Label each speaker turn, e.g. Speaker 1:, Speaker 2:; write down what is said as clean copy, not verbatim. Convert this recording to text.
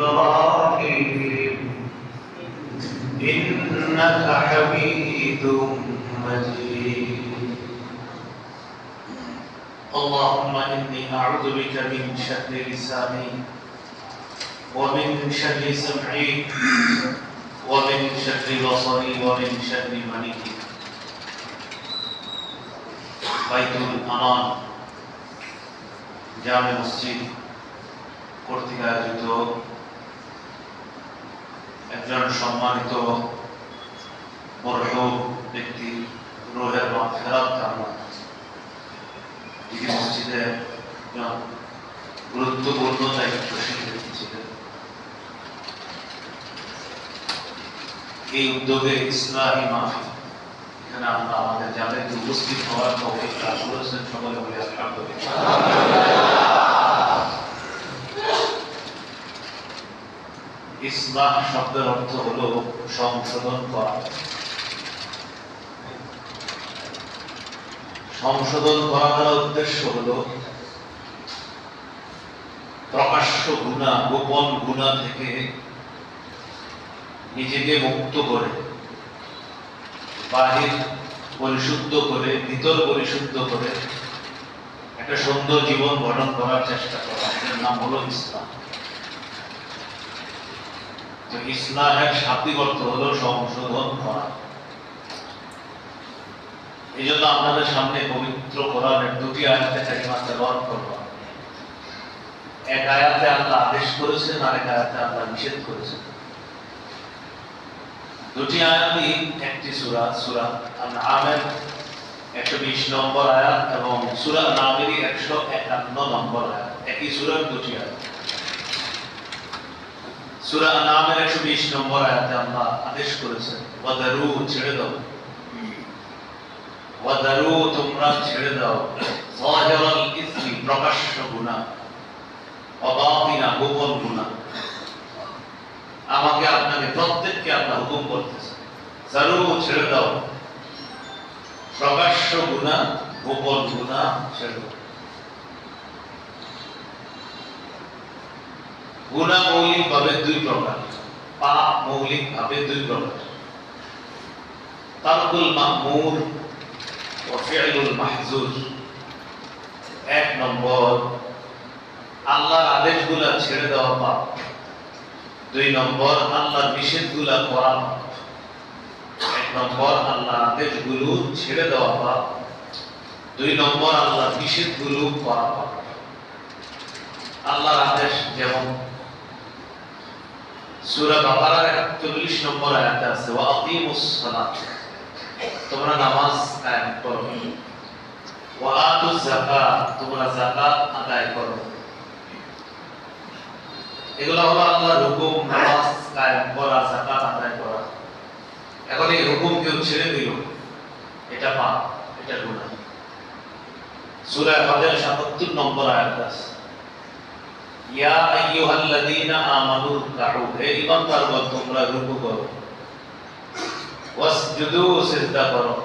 Speaker 1: إبراهيم إنك حميد مجيد اللهم إني أعوذ بك من شر لساني ومن شر سمعي ومن شر بصري ومن شر مني বাইতুল আমান জামে মসজিদ কর্তৃক আয়োজিত একজন সম্মানিত মরহুম ব্যক্তি রুহের মাগফিরাত কামনা এই মসজিদে গুরুত্বপূর্ণ দায়িত্বশীল ব্যক্তি ছিলেন। এই উদ্যোগে ইসলামী মাহফিল এখানে আমরা আমাদের যাদের উপস্থিত হওয়ার তৌফিক দান করেছেন সকলে বলি আলহামদুলিল্লাহ। ইসলাম শব্দের অর্থ হলো সংশোধন করা। সংশোধন করার উদ্দেশ্য হলো প্রকাশ্য গুনাহ গোপন গুনাহ থেকে নিজেকে মুক্ত করে বাহির পরিশুদ্ধ করে ভিতর পরিশুদ্ধ করে একটা সুন্দর জীবন গঠন করার চেষ্টা করা, এর নাম হলো ইসলাম। তো ইসলামের শাব্দিক অর্থ হলো সংশোধন করা। এই জন্য আপনাদের সামনে পবিত্র কোরআনের দুটি আয়াতে কারিমা তেলাওয়াত করব। এক আয়াতে আল্লাহ আদেশ করেছেন আর এক আয়াতে আল্লাহ নিষেধ করেছেন। দুটি আয়াতই একটি সূরা, সূরা আনআমের 120 নম্বর আয়াত এবং সূরা নামেরই 151 নম্বর আয়াত, একই সূরার দুটি আয়াত। সূরা আনআমের 120 নম্বর আয়াতে আল্লাহ আদেশ করেছেন ওয়াদারু ছেড়ে দাও, ওয়াদারু তোমরা ছেড়ে দাও যাহিরাল ইসমি প্রকাশ্য গুনাহ ওয়া বাতিনা গোপন গুনাহ। আমাকে আপনাকে প্রত্যেককে আল্লাহ হুকুম করতেছে জারু ছেড়ে দাও প্রকাশ্য গুনাহ গোপন গুনাহ ছেড়ে দাও। গুনাহ মৌলিক ভাবে দুই প্রকার, পাপ মৌলিক ভাবে দুই প্রকার, তারকুল মাহমুর ও ফি'লুল মাহজুর। এক নম্বর আল্লাহর আদেশগুলো ছেড়ে দেওয়া পাপ, দুই নম্বর আল্লাহর নিষেধগুলো করা পাপ। এক নম্বর আল্লাহর আদেশগুলো ছেড়ে দেওয়া পাপ, দুই নম্বর আল্লাহর নিষেধগুলো করা পাপ। আল্লাহর আদেশ যেমন সূরা বাকারার 41 নম্বর আয়াতে আছে ওয়া আকিমুস সালাত, তোমরা নামাজ কায়েম করো, ওয়া আতুজ যাকাত, তোমরা যাকাত আদায় করো। এগুলো হলো আল্লাহর হুকুম, নামাজ কায়েম করা, যাকাত আদায় করা। এখন এই হুকুম কেউ ছেড়ে দিল, এটা পাপ, এটা গুনাহ। সূরা ফাতির ৭৭ নম্বর আয়াত আছে ইয়া আইয়ুহাল্লাযীনা আমানু রুকউ, হে ঈমানদারগণ তোমরা রুকু করো, ওয়াসজুদু সিজদা করো,